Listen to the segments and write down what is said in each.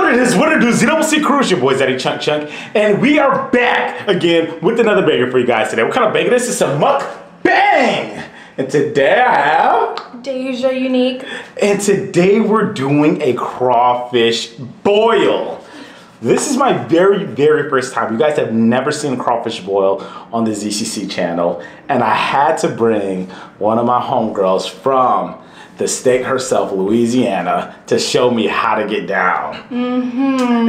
What it is, ZCCCRew, it's your boy Zaddy Chunk Chunk, and we are back again with another banger for you guys today. What kind of banger this is? A mukbang! And today I have daeja unique. And today we're doing a crawfish boil. This is my very first time. You guys have never seen crawfish boil on the ZCC channel, and I had to bring one of my homegirls from the state herself, Louisiana, to show me how to get down.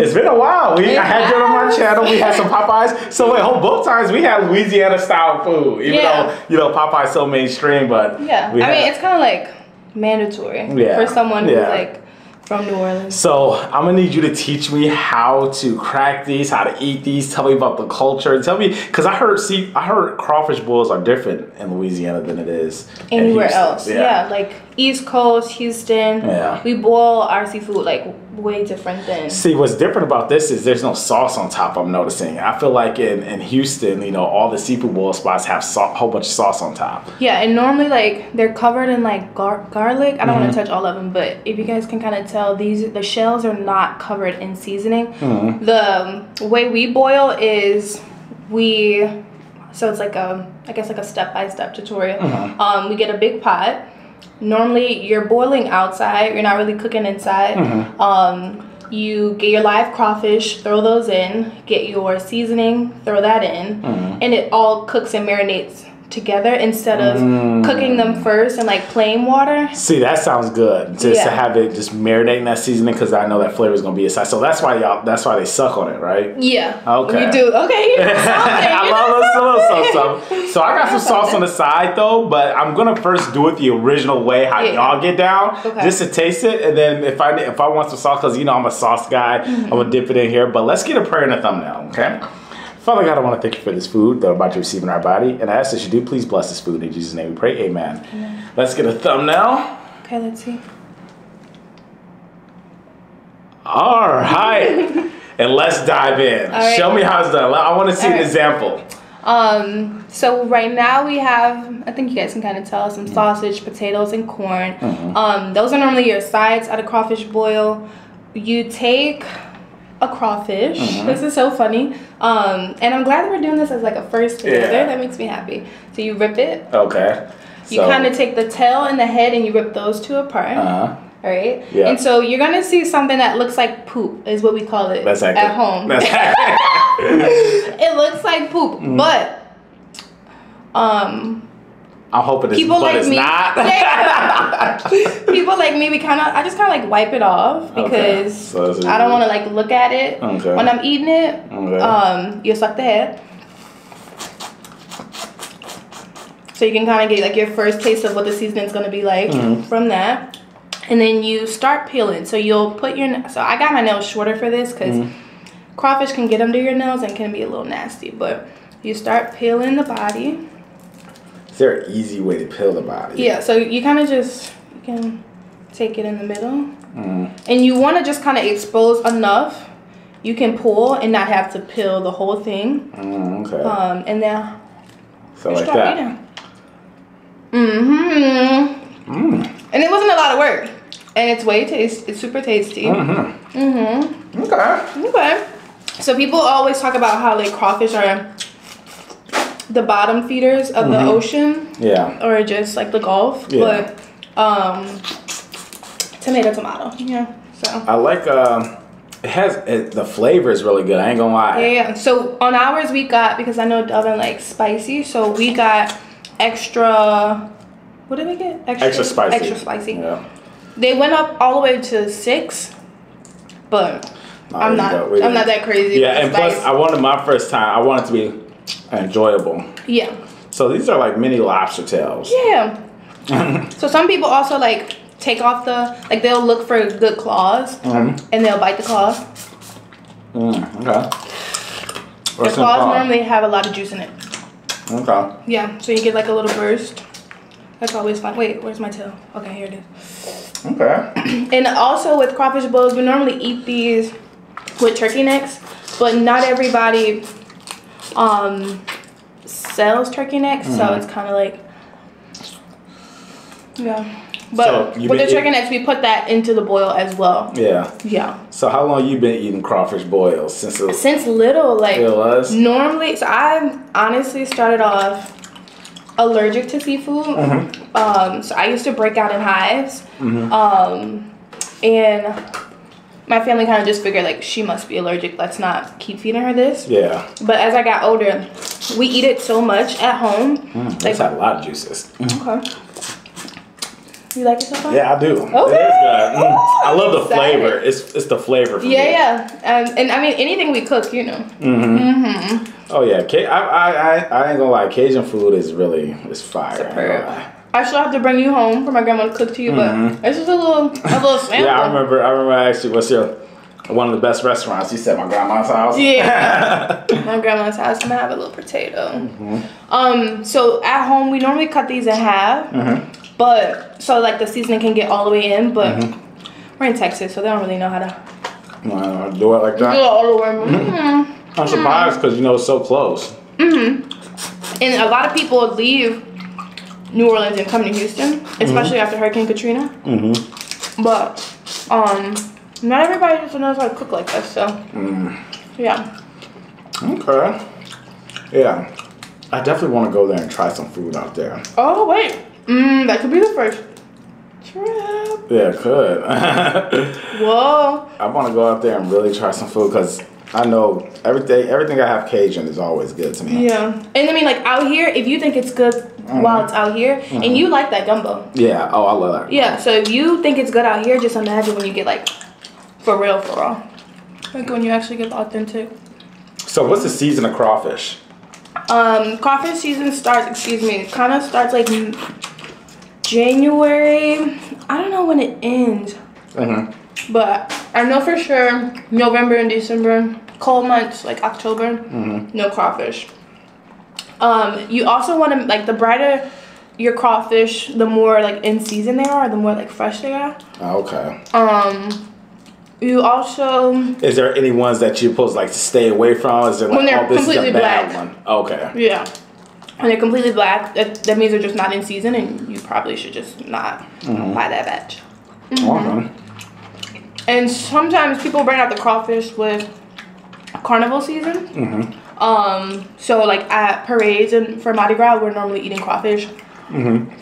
It's been a while. I had you on my channel. We had some Popeyes. So both times we had Louisiana style food, even though Popeye's so mainstream. But I mean, it's kind of like mandatory for someone who's like from New Orleans. So I'm gonna need you to teach me how to crack these, how to eat these. Tell me about the culture. Tell me, because I heard crawfish boils are different in Louisiana than it is anywhere else. Yeah, like East Coast, Houston. Yeah, we boil our seafood like way different than. See, what's different about this is there's no sauce on top. I'm noticing. I feel like in Houston, you know, all the seafood boil spots have a whole bunch of sauce on top. Yeah, and normally like they're covered in like garlic. I don't want to touch all of them, but if you guys can kind of tell, the shells are not covered in seasoning. The way we boil is so it's like I guess like a step-by-step tutorial. We get a big pot. Normally you're boiling outside, you're not really cooking inside. You get your live crawfish, throw those in, get your seasoning, throw that in, and it all cooks and marinates together instead of cooking them first in like plain water. See, that sounds good. Just to have it just marinating that seasoning, because I know that flavor is gonna be inside. So that's why they suck on it, right? Yeah. Okay. You do. Okay. You know I love those. So I got some sauce on the side though, but I'm gonna first do it the original way, how y'all get down, just to taste it, and then if I want some sauce, because you know I'm a sauce guy, I'm gonna dip it in here. But let's get a prayer and a thumbnail, okay? Father God, I want to thank you for this food that we're about to receive in our body. And I ask that you do please bless this food. In Jesus' name we pray, amen. Let's get a thumbnail. Okay, let's see. All right. And let's dive in. Right. Show me how it's done. I want to see an example. So right now we have, I think you guys can kind of tell, some sausage, potatoes, and corn. Those are normally your sides at a crawfish boil. You take a crawfish. This is so funny. And I'm glad that we're doing this as like a first together. That makes me happy. So you rip it. Okay. You kind of take the tail and the head and you rip those two apart. All right. Yeah. And so you're gonna see something that looks like poop, is what we call it at home. That's it looks like poop, but I'm hoping it's, people like it's me, not. People like me, I just kind of like wipe it off because so I don't want to like look at it when I'm eating it. You suck the head, so you can kind of get like your first taste of what the seasoning is gonna be like from that, and then you start peeling. So you'll put so I got my nails shorter for this because crawfish can get under your nails and can be a little nasty. But you start peeling the body. Is there an easy way to peel the body? Yeah, so you kind of you can take it in the middle. And you want to just kind of expose enough. You can pull and not have to peel the whole thing. And then so like that. Eating. And it wasn't a lot of work. And it's super tasty. Okay. So people always talk about how like crawfish are the bottom feeders of the ocean, or just like the Gulf, but tomato, so I like the flavor is really good. I ain't gonna lie. So on ours we got, because I know Delvin likes spicy, so we got extra. What did we get? Extra spicy. They went up all the way to 6, but I'm not that crazy. And plus I wanted my first time, I wanted to be enjoyable. So these are like mini lobster tails. So some people also like take off they'll look for good claws and they'll bite the claws. The claws normally have a lot of juice in it. So you get like a little burst. That's always fun. Wait, where's my tail? Okay, here it is. And also with crawfish boils, we normally eat these with turkey necks, but not everybody sells turkey necks, so it's kind of like But so with the chicken necks, we put that into the boil as well. Yeah. Yeah. So how long you been eating crawfish boils? Since little, like normally. So I honestly started off allergic to seafood. So I used to break out in hives. And my family kind of just figured like she must be allergic. Let's not keep feeding her this. Yeah. But as I got older, we eat it so much at home. It's had a lot of juices. Okay. You like it so far? Yeah, I do. Okay. It is good. I love the flavor. It's the flavor for me. Yeah. And I mean anything we cook, you know. Oh yeah, I ain't gonna lie. Cajun food is fire. Superb. I still have to bring you home for my grandma to cook to you, but it's just a little sample. Yeah, I remember actually, what's one of the best restaurants? You said my grandma's house. Yeah, my grandma's house. I'm gonna have a little potato. So at home we normally cut these in half, but so like the seasoning can get all the way in. But we're in Texas, so they don't really know how to do it like that. Do it all the way. I'm surprised because it's so close. And a lot of people leave New Orleans and come to Houston, especially after Hurricane Katrina. But not everybody just knows how to cook like this, so yeah. Okay. Yeah, I definitely want to go there and try some food out there. Oh wait, that could be the first trip. Yeah, it could. Whoa. I want to go out there and really try some food because I know everything I have Cajun is always good to me. Yeah. And I mean, like out here, if you think it's good while it's out here, and you like that gumbo. Yeah. Oh, I love that. Yeah. So if you think it's good out here, just imagine when you get like for real. Like when you actually get the authentic. So what's the season of crawfish? Crawfish season starts like January. I don't know when it ends. But I know for sure November and December, cold months like October, no crawfish. You also want to, like, the brighter your crawfish, the more like in season they are, the more like fresh they are. Okay. You also. Is there any ones that you're supposed to like to stay away from? Is there like, when they're completely black? One? Okay. Yeah. When they're completely black, that means they're just not in season, and you probably should just not buy that batch. Okay. And sometimes people bring out the crawfish with carnival season. So like at parades and for Mardi Gras, we're normally eating crawfish,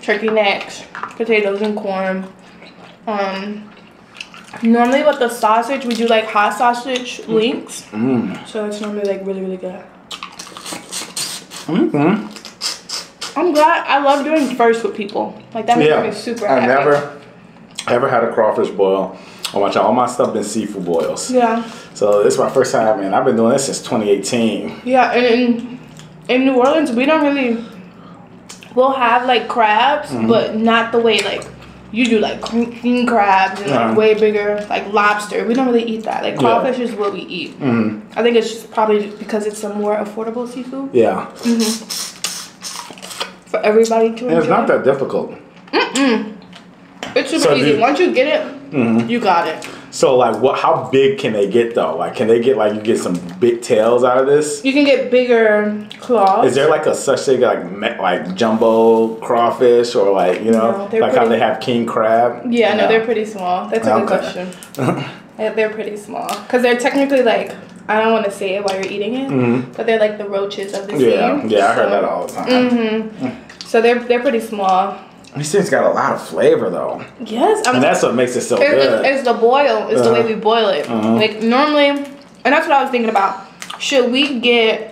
turkey necks, potatoes and corn. Normally with the sausage, we do like hot sausage links. So it's normally like really, really good. I'm glad. I love doing first with people. Like that makes me super happy. I never ever had a crawfish boil. All my stuff been seafood boils. Yeah. So this is my first time, and I've been doing this since 2018. Yeah, and in New Orleans, we don't really. We'll have like crabs, but not the way like you do, like king crabs and like way bigger, like lobster. We don't really eat that. Like crawfish is what we eat. I think it's just probably because it's a more affordable seafood. Yeah. For everybody to enjoy. And it's not that difficult. It's super easy. Once you get it, you got it. So like, how big can they get though? Like, can they get you get some big tails out of this? You can get bigger claws. Is there like a such thing like jumbo crawfish or like how they have king crab? Yeah, no, they're pretty small. That's a good question. They're pretty small because they're technically like, I don't want to say it while you're eating it, but they're like the roaches of the sea. Yeah, I heard that all the time. So they're pretty small. These things got a lot of flavor though. Yes, and that's what makes it so good. It's the boil. It's the way we boil it. Like normally, and that's what I was thinking about. Should we get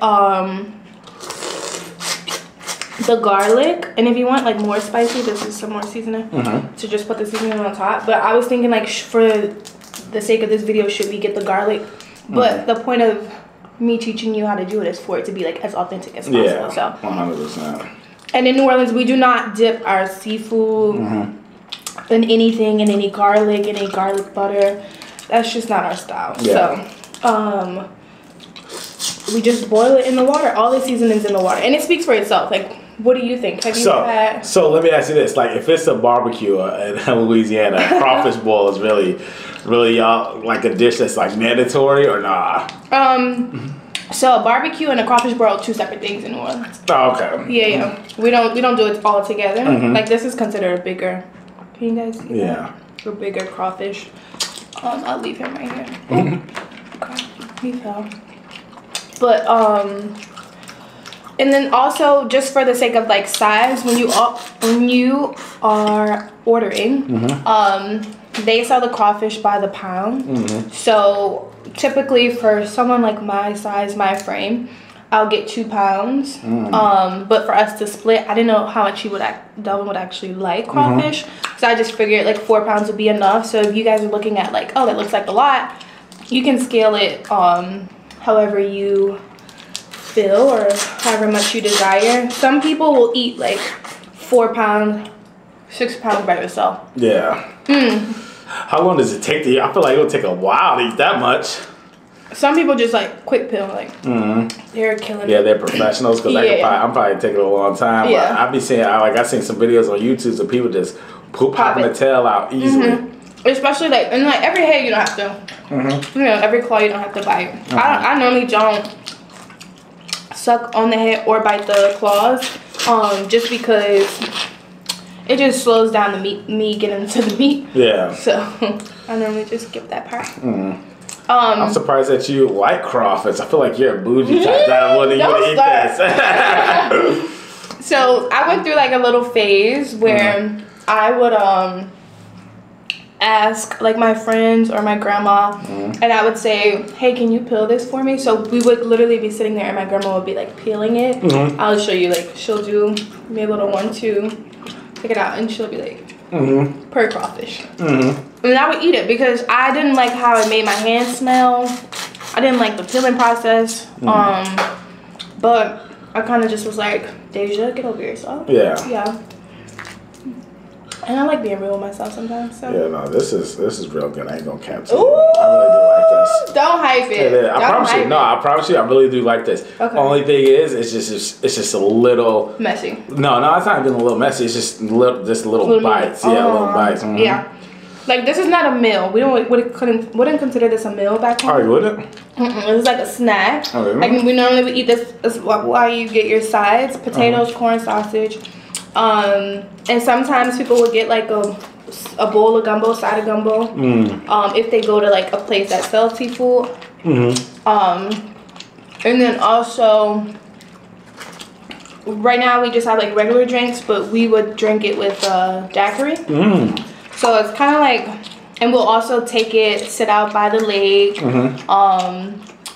the garlic? And if you want like more spicy, this is some more seasoning. To just put the seasoning on top. But I was thinking like for the sake of this video, should we get the garlic? But the point of me teaching you how to do it is for it to be like as authentic as possible. Yeah, so 100%. And in New Orleans, we do not dip our seafood in anything, in any garlic butter. That's just not our style. Yeah. So, we just boil it in the water. All the seasonings in the water, and it speaks for itself. Like, what do you think? Have you had? So let me ask you this: like, if it's a barbecue in Louisiana, crawfish boil is really like a dish that's like mandatory or nah? So a barbecue and a crawfish boil are two separate things in New Orleans. Oh, okay. Yeah. We don't do it all together. Like this is considered a bigger Can you guys see that? Or bigger crawfish. I'll leave him right here. Okay, he fell. But and then also just for the sake of like size, when you are ordering, they sell the crawfish by the pound. So typically for someone like my size, my frame, I'll get 2 pounds. But for us to split, I didn't know how much Delvin would actually like crawfish. So I just figured like 4 pounds would be enough. So if you guys are looking at like, oh, that looks like a lot, you can scale it however you feel or however much you desire. Some people will eat like 4 pounds, 6 pounds by yourself. Yeah. How long does it take to eat? I feel like it'll take a while to eat that much. Some people just like quick pill, like they're killing it. Yeah, they're professionals because I'm probably taking a long time. Yeah. But I be seeing, I've seen some videos on YouTube of people just popping the tail out easily. Especially like, and like every head you don't have to, you know, every claw you don't have to bite. I normally don't suck on the head or bite the claws, just because it just slows down the me getting into the meat. Yeah. So I normally just skip that part. I'm surprised that you like crawfish. I feel like you're a bougie type. I wouldn't eat this. So I went through like a little phase where I would ask like my friends or my grandma, and I would say, hey, can you peel this for me? So we would literally be sitting there and my grandma would be like peeling it. I'll show you, like she'll do me a little 1, 2, take it out, and she'll be like, per crawfish. And I would eat it because I didn't like how it made my hands smell. I didn't like the peeling process. But I kind of just was like, Deja, get over yourself. Yeah. And I like being real with myself sometimes. So. Yeah, no, this is real good. I ain't gonna cancel. I really do like this. Don't hype it. I promise you, I really do like this. Okay. Only thing is, it's just a little messy. No, it's not even a little messy. It's just little bites. Yeah, little bites. Yeah. Like, this is not a meal. We wouldn't consider this a meal back home. Oh, you wouldn't? It's like a snack. Like, we normally would eat this while you get your sides: potatoes, corn, sausage. And sometimes people will get like a bowl of gumbo, side of gumbo. If they go to like a place that sells seafood. And then also, right now we just have like regular drinks, but we would drink it with daiquiri. So it's kind of like, and we'll also take it, sit out by the lake,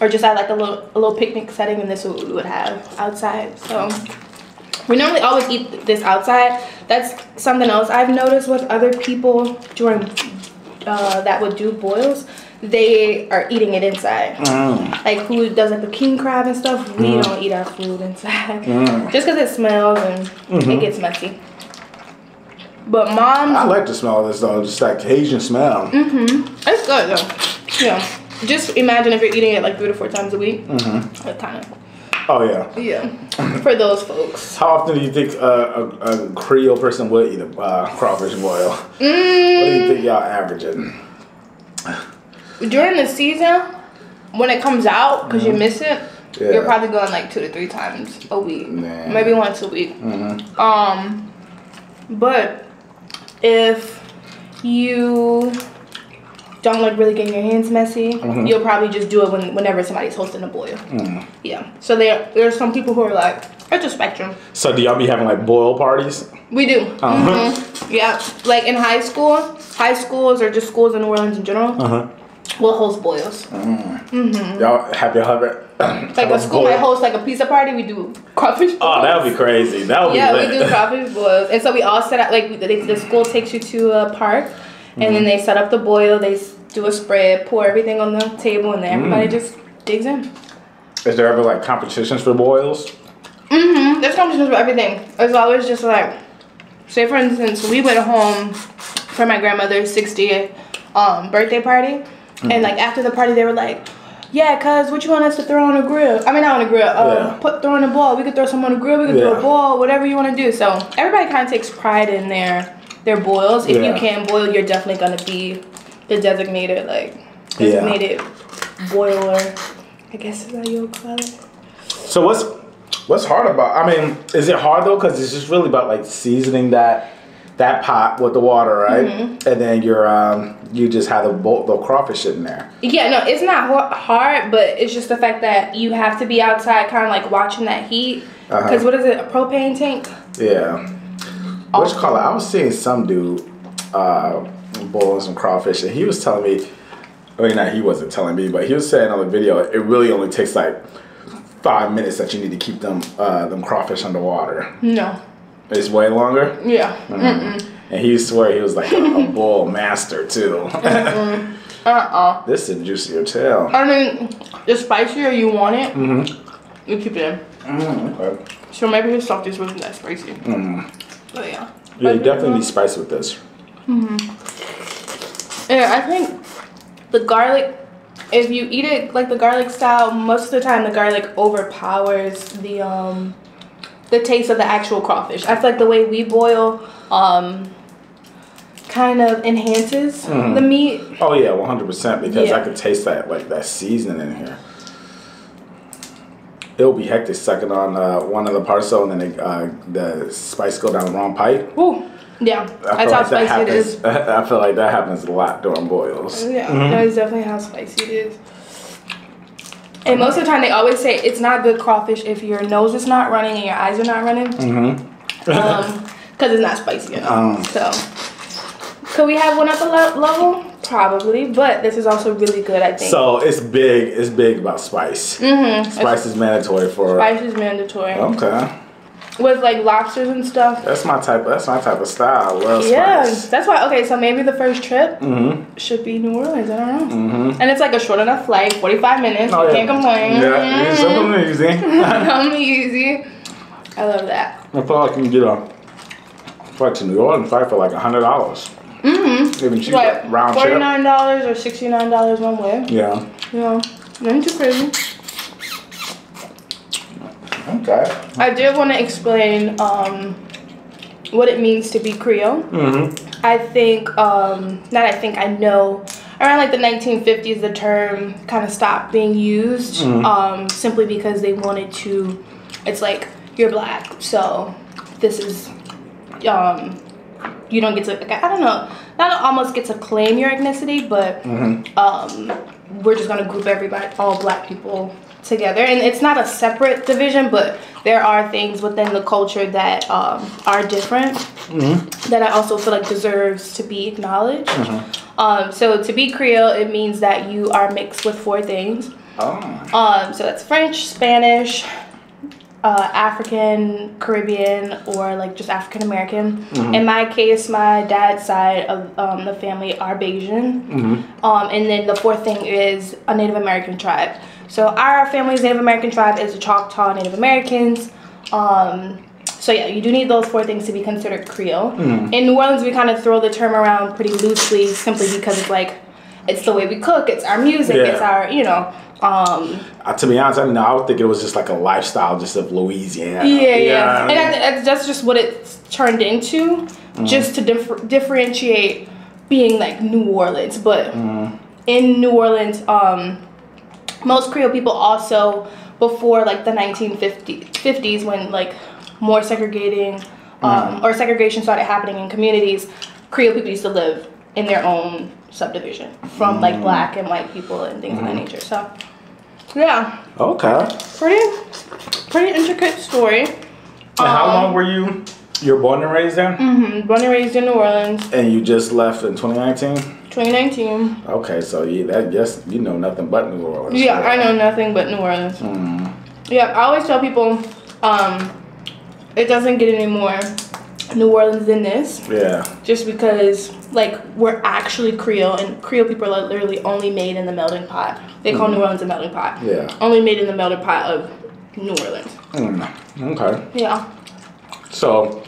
or just at like a little picnic setting, and this is what we would have outside. So we normally always eat this outside. That's something else I've noticed with other people during that would do boils. They are eating it inside. Like who does like the king crab and stuff, we don't eat our food inside. Just because it smells and it gets messy. But Mom, I like the smell of this though, just that Cajun smell. It's good though. Yeah. Just imagine if you're eating it like 3 to 4 times a week. That kind of. Oh yeah. Yeah. For those folks. How often do you think a Creole person would eat a crawfish boil? What do you think y'all averaging? During the season, when it comes out, because you miss it, you're probably going like 2 to 3 times a week. Maybe once a week. But if you don't like really getting your hands messy, you'll probably just do it whenever somebody's hosting a boil. Yeah. So there's some people who are like, it's a spectrum. So do y'all be having like boil parties? We do. Yeah. Like in high schools or just schools in New Orleans in general, we'll host boils. Y'all have it? Like a school might host like a pizza party, we do crawfish boils. Oh, that would be crazy. That would be lit. We do crawfish boils. And so we all set up, like the school takes you to a park, and then they set up the boil, they do a spread, pour everything on the table, and then everybody just digs in. Is there ever like competitions for boils? There's competitions for everything. It's always just like, say for instance, we went home for my grandmother's 60th birthday party, and like after the party they were like, yeah, cuz what you want us to throw on a grill? I mean, not on a grill, throw on a ball. We could throw some on a grill, we could throw a ball, whatever you want to do. So everybody kind of takes pride in their boils. If you can boil, you're definitely going to be the designated boiler, I guess is how you would call it. So what's hard about, I mean, is it hard though? Because it's just really about like seasoning that that pot with the water, right? And then you just have the crawfish in there. Yeah, no, it's not hard, but it's just the fact that you have to be outside, kind of like watching that heat. Because what is it, a propane tank? Yeah. What you call it? I was seeing some dude boiling some crawfish, and he was telling me, I mean, he wasn't telling me, but he was saying on the video, it really only takes like 5 minutes that you need to keep them crawfish underwater. No. It's way longer? Yeah. And he swore he was like a boil master too. This is a juicier tail. I mean, the spicier you want it, you keep it in. Okay. So maybe his stuff just wasn't that spicy. But yeah. Yeah, you definitely need spice with this. Yeah, I think the garlic, if you eat it like the garlic style, most of the time the garlic overpowers the taste of the actual crawfish. I feel like the way we boil kind of enhances the meat. Oh yeah, 100%, because I could taste that, like that seasoning in here. It'll be hectic sucking on one of the parcel and then the spice go down the wrong pipe. Ooh, yeah, that's how spicy it is. I feel like that happens a lot during boils. Yeah, that is definitely how spicy it is. And most of the time they always say it's not good crawfish if your nose is not running and your eyes are not running. Because it's not spicy enough. So, could we have one up a level? Probably, but this is also really good, I think. So it's big. It's big about spice. Spice is mandatory for. Spice is mandatory. Okay. With like lobsters and stuff. That's my type of style. I love spice. Yeah, that's why. Okay, so maybe the first trip should be New Orleans. I don't know. And it's like a short enough flight, 45 minutes. You can't complain. Yeah, something easy. Something easy. I love that. I feel like you can get a flight to New Orleans flight for like $100. Even cheaper. Like round $49 or $69 one way. Yeah. Yeah. Nothing too crazy. Okay. I did want to explain what it means to be Creole. I think, I know around like the 1950s the term kind of stopped being used simply because they wanted to, it's like, you're black, so this is, you don't get to, like, I don't know, not almost get to claim your ethnicity, but we're just going to group everybody, all black people together. And it's not a separate division, but there are things within the culture that are different that I also feel like deserves to be acknowledged. So to be Creole, it means that you are mixed with 4 things. So that's French, Spanish, African, Caribbean, or like just African American. In my case, my dad's side of the family are Bayesian. And then the 4th thing is a Native American tribe. So our family's Native American tribe is the Choctaw Native Americans. So yeah, you do need those 4 things to be considered Creole. In New Orleans, we kind of throw the term around pretty loosely simply because it's like, it's the way we cook, it's our music, it's our, you know. To be honest, I would think it was just like a lifestyle just of Louisiana. Yeah. And that's just what it's turned into, just to differentiate being like New Orleans. But in New Orleans, most Creole people also, before like the 1950s when like more segregating or segregation started happening in communities, Creole people used to live in their own subdivision from like black and white people and things of that nature. So yeah. Okay. Pretty intricate story. And how long were you were born and raised there? Born and raised in New Orleans. And you just left in 2019? 2019. Okay, so you know nothing but New Orleans. Yeah, I know nothing but New Orleans. Yeah, I always tell people it doesn't get any more New Orleans than this. Yeah. Just because like we're actually Creole, and Creole people are literally only made in the melting pot. They call New Orleans a melting pot. Yeah. Only made in the melting pot of New Orleans. Okay. Yeah. So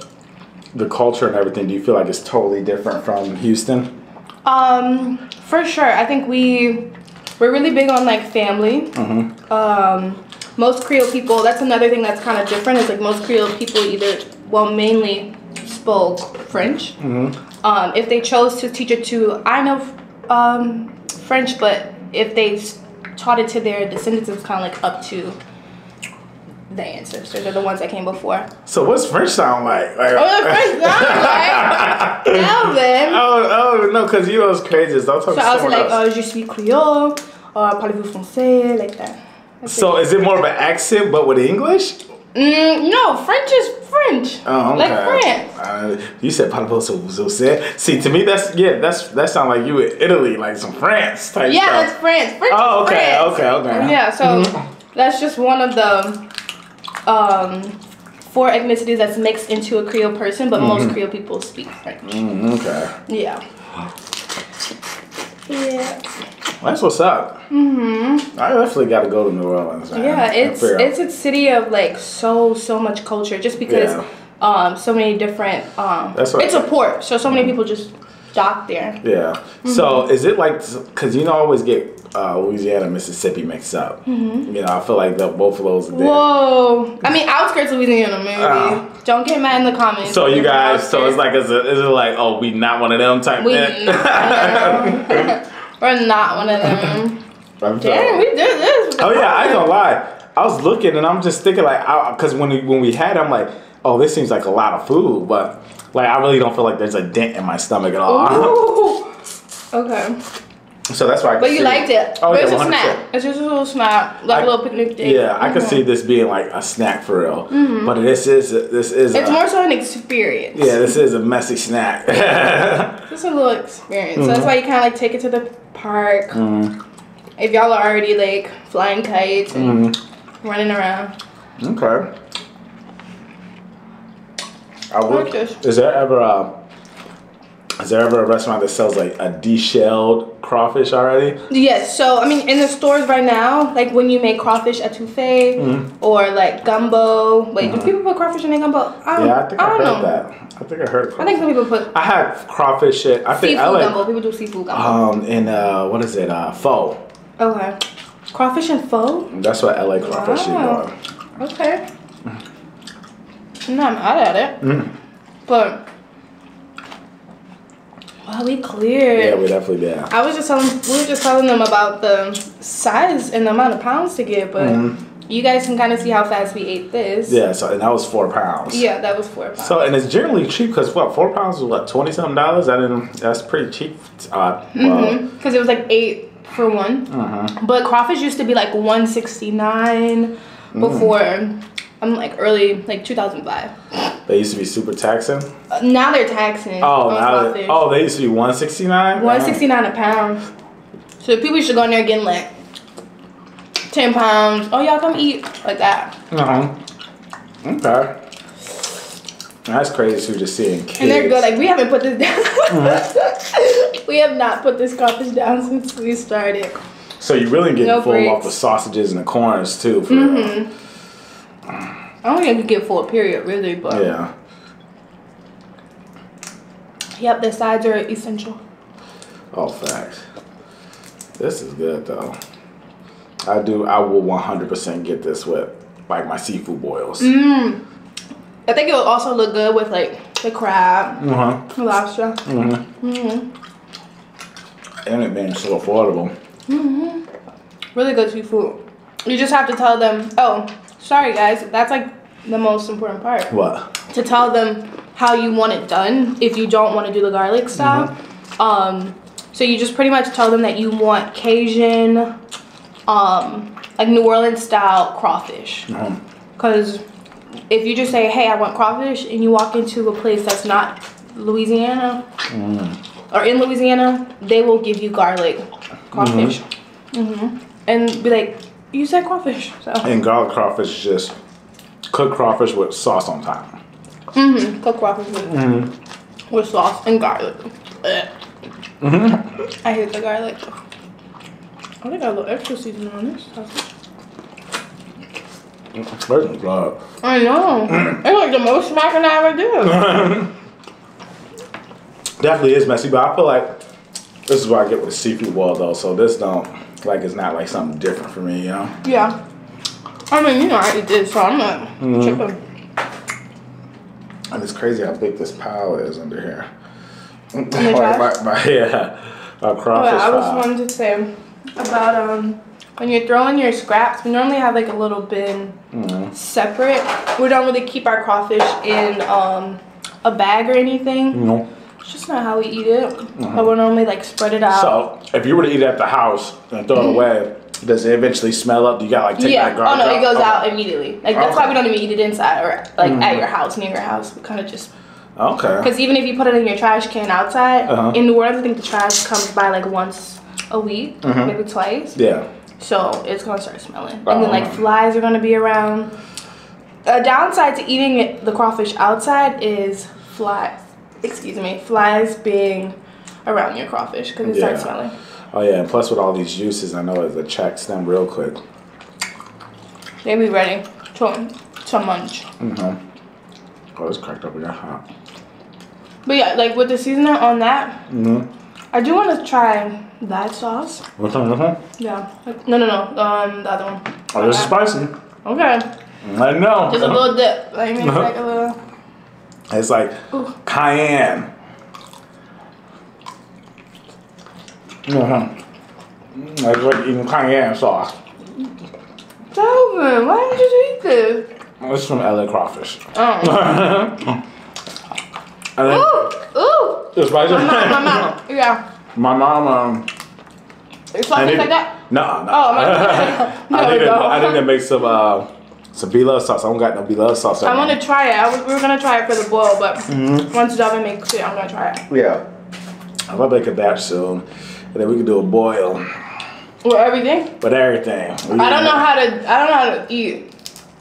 the culture and everything, do you feel like it's totally different from Houston? For sure. I think we're really big on like family. Most Creole people, that's another thing that's kind of different, is like most Creole people mainly spoke French. If they chose to teach it to, I know French, but if they taught it to their descendants, it's kind of like up to the ancestors or the ones that came before. So what's French sound like? Oh, the French sound like Elvin. Oh no, because you know it's crazy. So I was like, je suis Creole, or parlez-vous français, like that. So is it more of an accent but with English? No, French is French. Oh, okay. Like France. You said parlez-vous français. See, to me that sound like you in Italy, like some France type stuff. That's France. French oh, okay, France. okay. Yeah, so that's just one of the 4 ethnicities that's mixed into a Creole person, but most Creole people speak French. Okay. Yeah. Yeah. That's what's up. I definitely got to go to New Orleans. Yeah, it's a city of like so much culture, just because so many different. That's what it's a port, so many people just dock there. Yeah. So is it like, because I always get Louisiana and Mississippi mixed up. I feel like both of those are there. Whoa. I mean, outskirts of Louisiana, maybe. Don't get mad in the comments. So you guys, so it's like, is it like, oh, we not one of them type thing? We're not one of them. Damn, we did this. Oh yeah, I ain't gonna lie. I was looking and I'm just thinking like, because when we had it, I'm like, oh, this seems like a lot of food, but like I really don't feel like there's a dent in my stomach at all. Ooh. Okay. So that's why. But you liked it. Oh, but yeah, it's a snack. It's just a little snack, like a little picnic thing. Yeah, I could see this being like a snack for real. But this is. It's more so an experience. Yeah, this is a messy snack. Just a little experience. So that's why you kind of like take it to the park. If y'all are already like flying kites and running around. Okay. This. Is there ever a restaurant that sells like a de-shelled crawfish already? Yes. So I mean, in the stores right now, like when you make crawfish etouffee or like gumbo. Wait, do people put crawfish in their gumbo? I think I heard that. I think I heard crawfish. I think some people put. I had crawfish shit. I think seafood gumbo. People do seafood gumbo. And what is it? Pho. Okay. Crawfish and pho? That's what LA crawfish is doing. Okay. I'm not mad at it. But wow, we cleared. Yeah, we definitely did. We were just telling them about the size and the amount of pounds to get, but you guys can kind of see how fast we ate this. Yeah, so and that was 4 pounds. Yeah, that was 4 pounds. So and it's generally cheap because 4 pounds was what, $20-something? That's pretty cheap. Because it was like 8 for one. But crawfish used to be like $169 before. I'm like early, like 2005. They used to be super taxing. Now they're taxing. Oh, they used to be $169. $169 a pound. So people should go in there getting like 10 pounds. Oh, y'all come eat like that. Okay. That's crazy. Just seeing kids. And they're good. Like we haven't put this down. We have not put this crawfish down since we started. So you really get full off the sausages and the corns too. For real. I don't think you get full period really, but yeah. Yep, the sides are essential. Oh, facts. This is good though. I will 100% get this with like my seafood boils. I think it will also look good with like the crab, the lobster. And it being so affordable. Really good seafood. You just have to tell them, oh, sorry guys, that's like the most important part. What? To tell them how you want it done if you don't want to do the garlic style. So you just pretty much tell them that you want Cajun, like New Orleans style crawfish. Because if you just say, hey, I want crawfish, and you walk into a place that's not Louisiana or in Louisiana, they will give you garlic crawfish. And be like, you said crawfish. So. And garlic crawfish is just cooked crawfish with sauce on top. Cooked crawfish with sauce and garlic. I hate the garlic. Oh, they got a little extra seasoning on this sausage. I know. It's like the most smacking I ever did. Definitely is messy, but I feel like this is what I get with the seafood boil though. So this don't, like, it's not like something different for me, you know? Yeah. I mean, you know, I eat this, so I'm not tripping. And it's crazy how big this pile is under here. In the trash? My crawfish I was wanting to say about when you're throwing your scraps, we normally have like a little bin separate. We don't really keep our crawfish in a bag or anything. No. It's just not how we eat it. But we'll normally like spread it out. So if you were to eat it at the house and throw it away, does it eventually smell up? Do you got like take that garbage out? Oh no, it goes okay. out immediately. Like that's why we don't even eat it inside or like at your house, near your house. We kind of just. Okay. Because even if you put it in your trash can outside, in New Orleans, I think the trash comes by like once a week, maybe twice. Yeah. So it's gonna start smelling, and then like flies are gonna be around. A downside to eating the crawfish outside is flies being around your crawfish because it starts smelling. Oh yeah, and plus with all these juices, I know it attracts them real quick. They be ready to munch. Oh, it's cracked up again, hot. But yeah, like with the seasoning on that, I do want to try that sauce. Which one? Yeah. No, the other one. Oh, this is spicy. Okay. I know. Just a little dip. Like maybe like a little. It's like cayenne. It's like eating cayenne sauce. Delvin, why didn't you eat this? It's from LA Crawfish. Oh. And then, ooh! It's spicy. My mom. Yeah. My mom, It's spicy like that? No. Oh, I need to make some B-love sauce. I don't got no B-love sauce. I want to try it. We were going to try it for the boil, but once Delvin makes it, I'm going to try it. Yeah. I'll make a batch soon. And then we can do a boil. With everything? With everything. I don't know how to eat.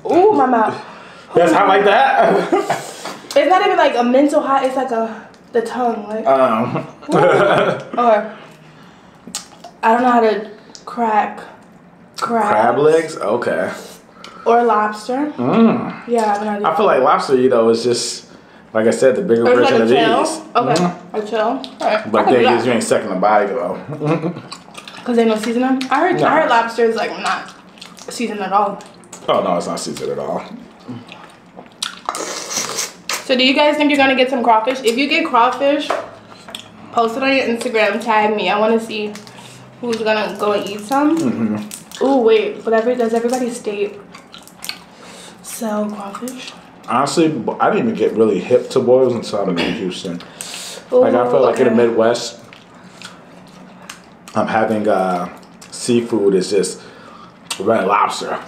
Ooh, my mouth. That's hot like that? It's not even like a mental hot. It's like the tongue. Like. Okay. I don't know how to crack crab legs. Okay. Or lobster. Yeah, I have no idea. I feel like lobster, is just like I said, the bigger version like of these. Okay, a chill. All right. But then you ain't second the body though. Cause they don't season them. I heard lobster is like not seasoned at all. Oh no, it's not seasoned at all. So do you guys think you're gonna get some crawfish? If you get crawfish, post it on your Instagram, tag me. I wanna see who's gonna go and eat some. Ooh, wait, but does everybody state sell crawfish? Honestly, I didn't even get really hip to boils until I moved to Houston. Ooh, like I feel like in the Midwest, having seafood is just red lobster.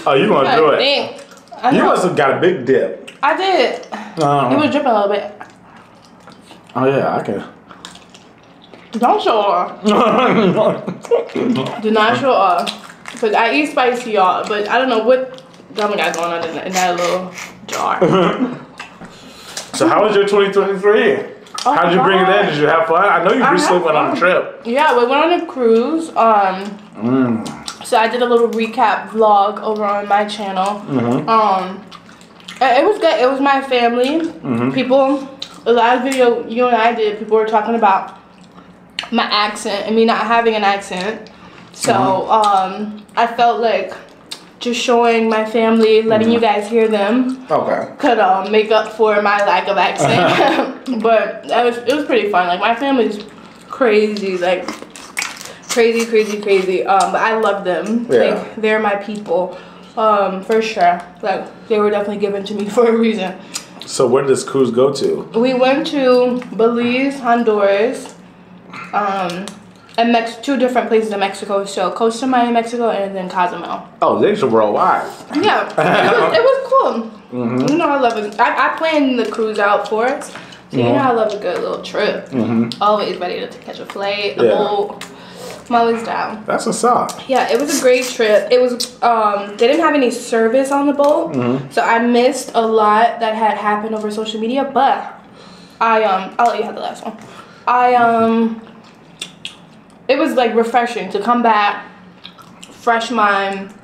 Oh, you gonna do it? You must have got a big dip. I did. It was dripping a little bit. Oh yeah, I can. Don't show off. Do not show off. Because I eat spicy, y'all. But I don't know what Delvin got going on in that little jar. So how was your 2023? How did you bring it in? Did you have fun? I know you recently went on a trip. Yeah, we went on a cruise. So I did a little recap vlog over on my channel. It was good. It was my family. People, the last video you and I did, people were talking about my accent and me not having an accent. So I felt like just showing my family, letting you guys hear them, could make up for my lack of accent. But it was pretty fun. Like my family's crazy, like crazy. But I love them. Yeah. Like they're my people, for sure. Like they were definitely given to me for a reason. So where did this cruise go to? We went to Belize, Honduras, and two different places in Mexico. So Costa Maya, Mexico, and then Cozumel. Oh, these are worldwide. Yeah, it was cool. You know I love it. I planned the cruise out for us. So you know I love a good little trip. Always ready to catch a flight, a boat. I'm always down. That's what's up. Yeah, it was a great trip. It was they didn't have any service on the boat, so I missed a lot that had happened over social media. But I'll let you have the last one. It was like refreshing to come back, fresh mind,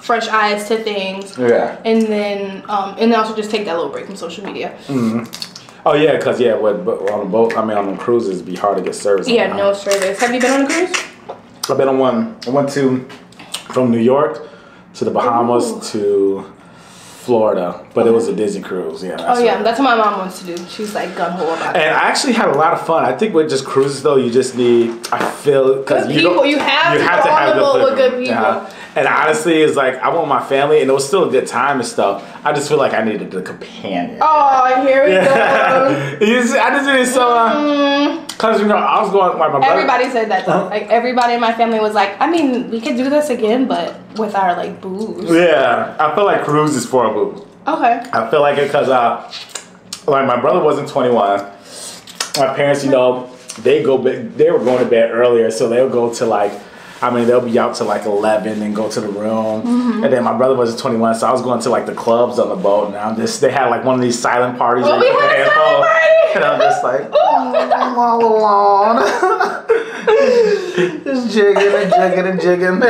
fresh eyes to things. Yeah. And then also just take that little break from social media. Oh yeah, cause on the boat, on the cruises, it'd be hard to get service. Yeah, no service. Have you been on a cruise? I've been on one. I went from New York to the Bahamas to Florida, but it was a Disney cruise. Yeah. That's what my mom wants to do. She's like gun ho about it. And I actually had a lot of fun. I think with just cruises though, you just need. I feel because you have to have good people. Yeah. And honestly, it's like I want my family, and it was still a good time and stuff. I just feel like I needed the companion. Oh, here we go. I just needed so. Because I was going like my brother. Everybody said that though. Like everybody in my family was like, I mean, we could do this again, but with our like booze. Yeah, I feel like cruise is for a booze. Okay. I feel like it because like my brother wasn't 21. My parents, they were going to bed earlier, so they'll go to like. They'll be out till like 11 and go to the room. And then my brother wasn't 21, so I was going to like the clubs on the boat. And they had like one of these silent parties. Oh, we had a silent party! And I'm just like, I'm all alone. Just jigging.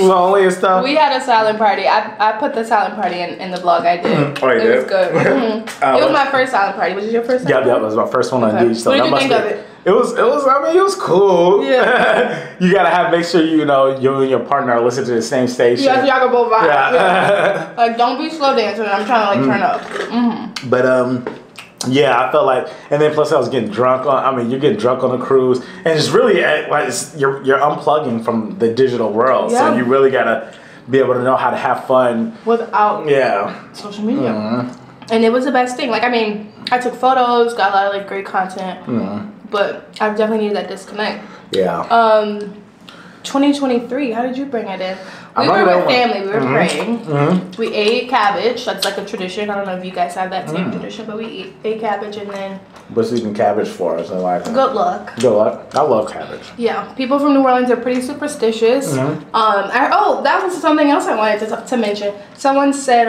Lonely and stuff. We had a silent party. I put the silent party in the vlog I did. Oh, you did? It was good. It was my first silent party. Was it your first silent party? Yeah, it was my first one on the beach. So what did you think of it? It was cool. Yeah. You gotta make sure you and your partner are listening to the same station. Yeah, so y'all can both vibe. Yeah. Like, don't be slow dancing. I'm trying to like turn up. But yeah, I felt like, and then plus I was getting drunk you're getting drunk on a cruise, and it's really like you're unplugging from the digital world. Yeah. So you really gotta be able to know how to have fun without social media. And it was the best thing. Like I took photos, got a lot of like great content. But I definitely needed that disconnect. Yeah. 2023, how did you bring it in? We were with family. We were praying. We ate cabbage. That's like a tradition. I don't know if you guys have that same tradition, but we ate cabbage and then... What's eating cabbage for? Good luck. Good luck. I love cabbage. Yeah. People from New Orleans are pretty superstitious. That was something else I wanted to mention. Someone said...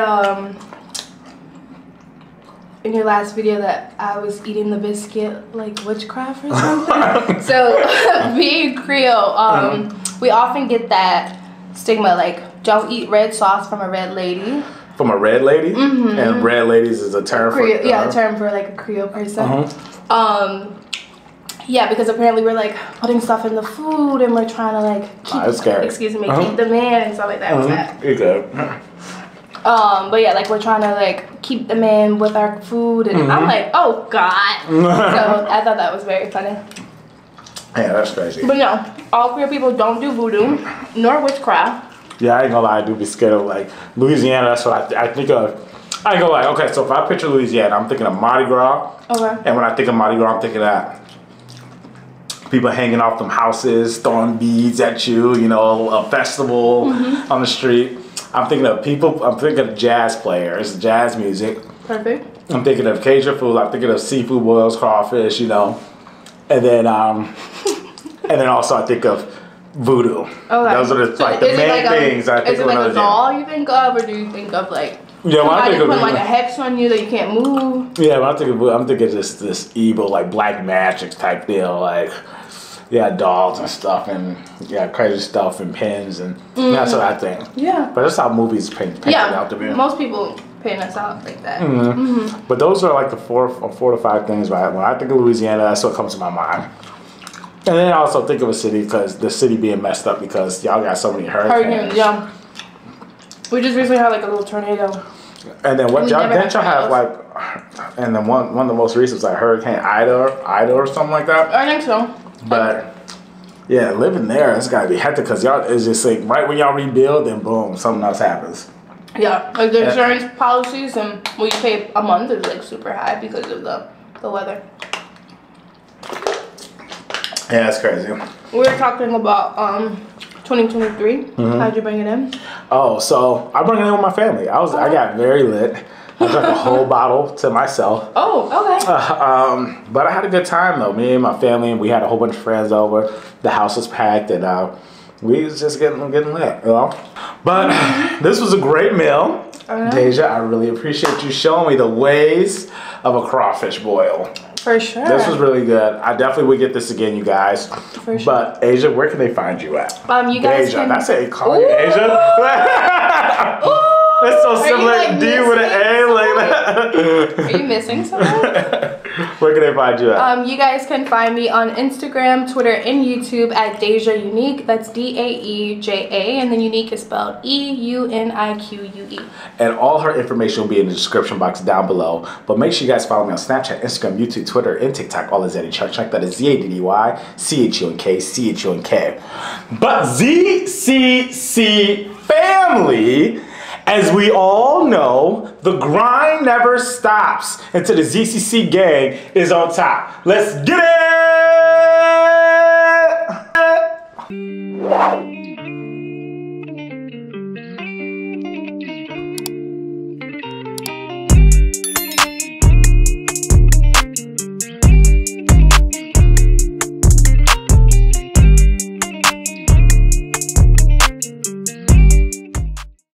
in your last video that I was eating the biscuit like witchcraft or something. So being Creole, we often get that stigma like don't eat red sauce from a red lady. From a red lady? And red ladies is a term for a term for like a Creole person. Yeah, because apparently we're like putting stuff in the food and we're trying to like keep keep the man and stuff like that. You're good. But yeah, like we're trying to like keep the man with our food, and I'm like, oh god. So I thought that was very funny. Yeah, that's crazy. But no, all Creole people don't do voodoo nor witchcraft. Yeah, I ain't gonna lie, I do be scared of like Louisiana. That's what I think of. I ain't gonna lie. Okay, so if I picture Louisiana, I'm thinking of Mardi Gras. Okay. And when I think of Mardi Gras, I'm thinking of that. People hanging off them houses, throwing beads at you. A festival on the street. I'm thinking of jazz players, jazz music. Perfect. I'm thinking of Cajun food. I'm thinking of seafood boils, crawfish, and then also I think of voodoo. Okay. Those are the main things I think of. Is it like a doll you think of, or do you think of like somebody put like a hex on you that you can't move? Yeah, when I think of voodoo, I'm thinking this evil like black magic type deal, like. Yeah, dolls and stuff, and crazy stuff and pins, and that's what I think. Yeah. But that's how movies paint it out to be. Most people paint us out like that. But those are like the four to five things, right? When I think of Louisiana, that's what comes to my mind. And then I also think of a city because the city being messed up because y'all got so many hurricanes. Yeah. We just recently had like a little tornado. And then what didn't y'all have like? And then one of the most recent was like Hurricane Ida or something like that. I think so. But yeah, living there, it's gotta be hectic because y'all is just like right when y'all rebuild, then boom, something else happens. Yeah, like the insurance policies and what you pay a month is like super high because of the weather. Yeah, that's crazy. We were talking about 2023. How'd you bring it in? Oh, so I bring it in with my family. I got very lit. I drank a whole bottle to myself. Oh, okay. But I had a good time though. Me and my family, and we had a whole bunch of friends over. The house was packed, and we was just getting lit, But this was a great meal. Daeja, I really appreciate you showing me the ways of a crawfish boil. For sure. This was really good. I definitely would get this again, you guys. For sure. But Asia, where can they find you at? You guys Daeja. Can... I say call you Asia. It's so similar. Like D with an A like that. Are you missing something? Where can they find you at? You guys can find me on Instagram, Twitter, and YouTube at daeja eunique. That's DAEJA, and then unique is spelled EUNIQUE. And all her information will be in the description box down below. But make sure you guys follow me on Snapchat, Instagram, YouTube, Twitter, and TikTok. All is Eddie Chuck. That is ZADDYCHUNK. But ZCC Family, as we all know, the grind never stops until the ZCC gang is on top. Let's get it!